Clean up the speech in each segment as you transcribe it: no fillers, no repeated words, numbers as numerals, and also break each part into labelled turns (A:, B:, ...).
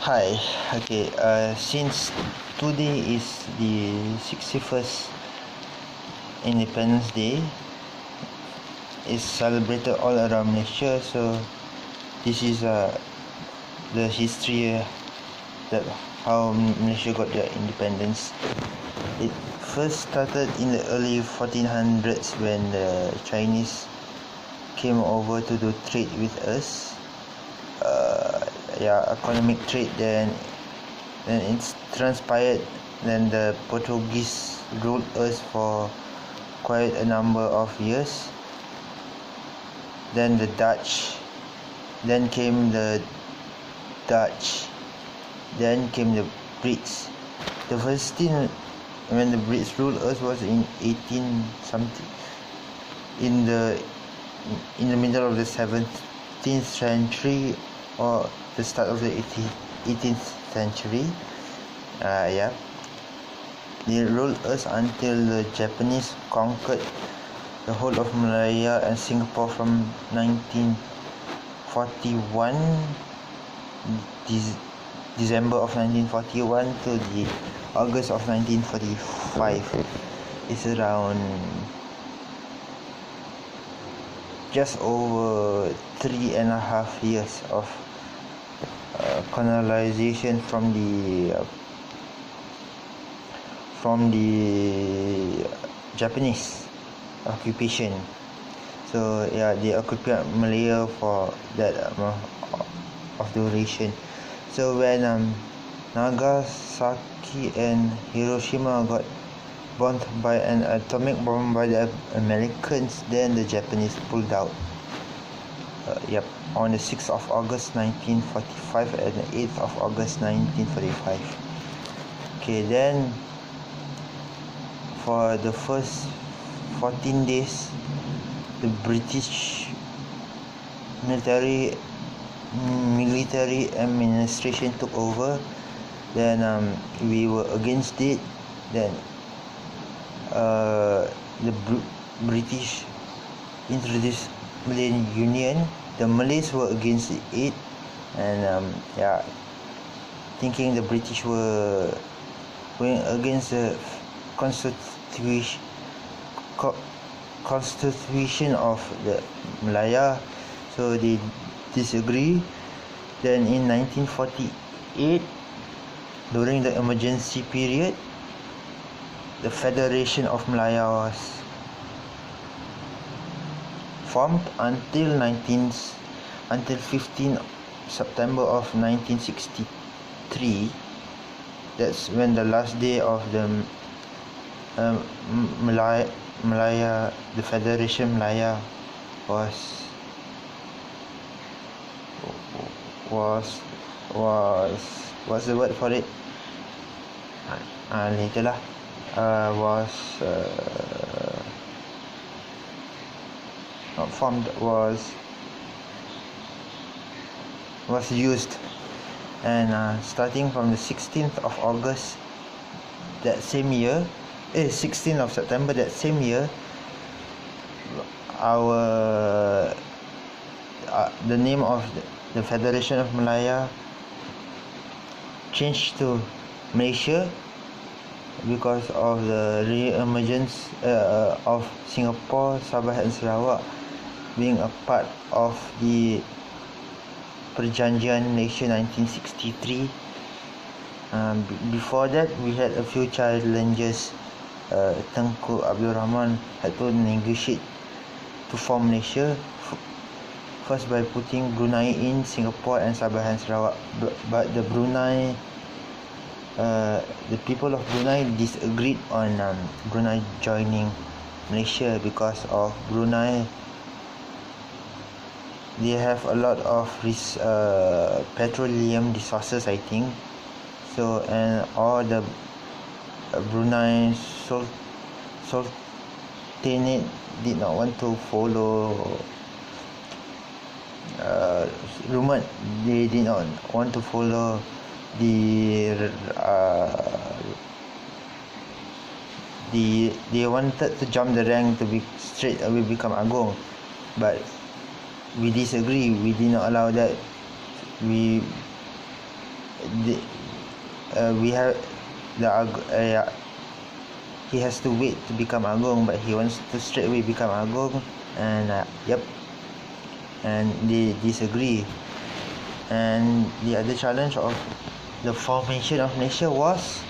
A: Hi, okay, since today is the 61st Independence Day, it's celebrated all around Malaysia, so this is the history that how Malaysia got their independence. It first started in the early 1400s when the Chinese came over to do trade with us. Economic trade. Then it's transpired. Then the Portuguese ruled us for quite a number of years. Then the Dutch. Then came the Dutch. Then came the Brits. The first thing when the Brits ruled us was in 18 something. In the middle of the 17th century or the start of the 18th century. They ruled us until the Japanese conquered the whole of Malaya and Singapore from 1941, December of 1941 to the August of 1945. It's around just over 3.5 years of colonization from the Japanese occupation. So they occupied Malaya for that amount of duration. So when Nagasaki and Hiroshima got bombed by an atomic bomb by the Americans, then the Japanese pulled out. On the 6th of August 1945 and the 8th of August 1945. Okay, then for the first 14 days, the British military administration took over. Then we were against it. Then the British introduced Malayan Union. The Malays were against it, and thinking the British were going against the constitution of the Malaya, so they disagree. Then in 1948, during the emergency period, the Federation of Malaya was formed until 15 September of 1963. That's when the last day of the Malaya, the Federation Malaya was what's the word for it? Later lah. Not formed, was used. And starting from the 16th of August that same year, 16th of September that same year, the name of the Federation of Malaya changed to Malaysia because of the re-emergence of Singapore, Sabah and Sarawak being a part of the Perjanjian Malaysia 1963. Before that, we had a few challenges. Tengku Abdul Rahman had to negotiate to form Malaysia, first by putting Brunei in Singapore and Sabah and Sarawak, but the people of Brunei disagreed on Brunei joining Malaysia because of Brunei. They have a lot of petroleum resources, I think. So, and all the Brunei Sultanate did not want to follow rumored. They did not want to follow they wanted to jump the rank to be straight away become Agong, but we disagree. We did not allow that. We we have he has to wait to become Agong, but he wants to straight away become Agong, and and they disagree. And the other challenge of the formation of Malaysia was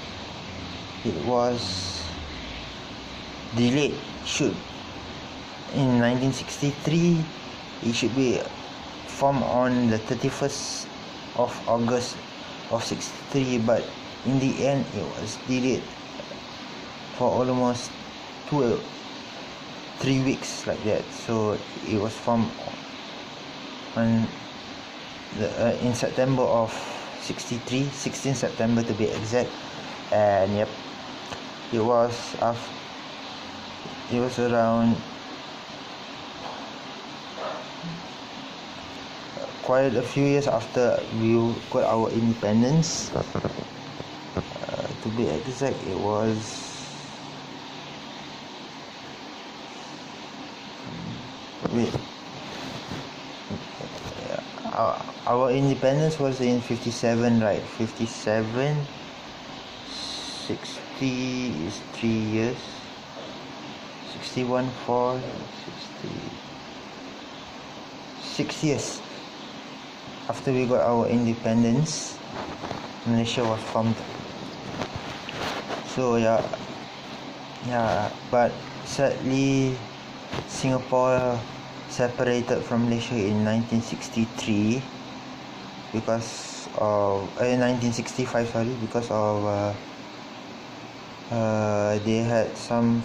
A: delayed. In 1963 it should be formed on the 31st of August of 63, but in the end it was delayed for almost 3 weeks like that. So it was formed on in September of 63, 16 September to be exact. And it was around quite a few years after we got our independence. To be exact, it was our independence was in 57, right? 57, 60 is 3 years. 61, 4, 6 years after we got our independence, Malaysia was formed. So but sadly Singapore separated from Malaysia in 1963 because of 1965, sorry, because of they had some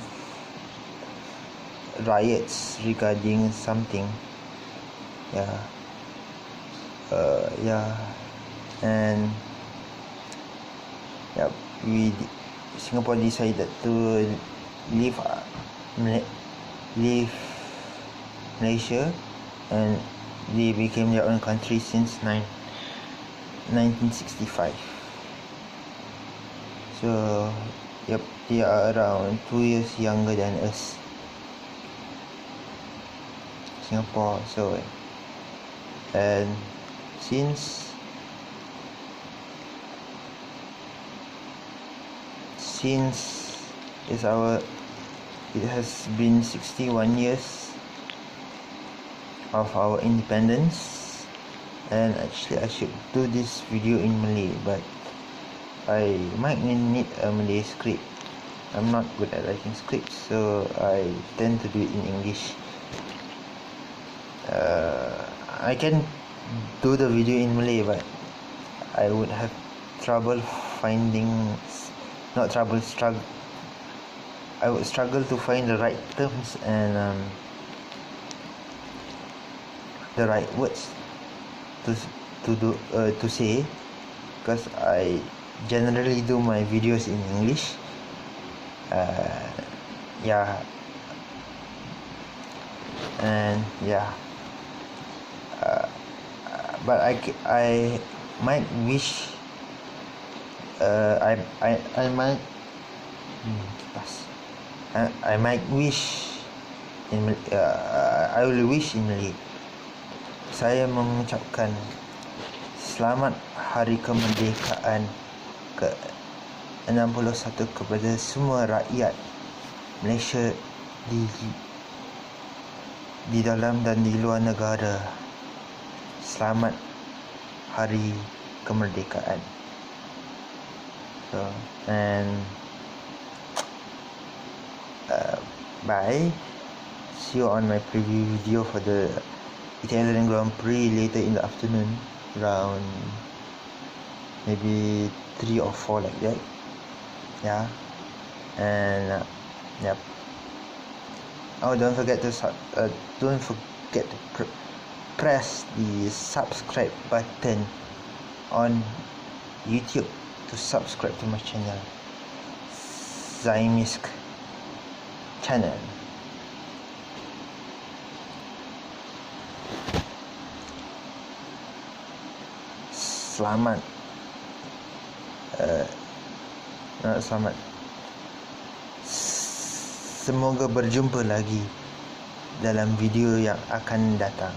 A: riots regarding something. And Singapore decided to leave Malaysia, and they became their own country since 1965. So they are around 2 years younger than us, Singapore. So and since it has been 61 years of our independence, and actually I should do this video in Malay, but I might need a Malay script. I'm not good at writing scripts, so I tend to do it in English. I can do the video in Malay, but I would have trouble I would struggle to find the right terms and the right words to say, because I generally do my videos in English. But I might wish I might wish in I will wish in Malay. Saya mengucapkan selamat Hari Kemerdekaan ke-61 kepada semua rakyat Malaysia di dalam dan di luar negara. Selamat Hari Kemerdekaan. So, and bye. See you on my preview video for the Italian Grand Prix later in the afternoon, around maybe 3 or 4 like that. And don't forget to press the subscribe button on YouTube to subscribe to my channel, Zaimisk channel. Selamat semoga berjumpa lagi dalam video yang akan datang.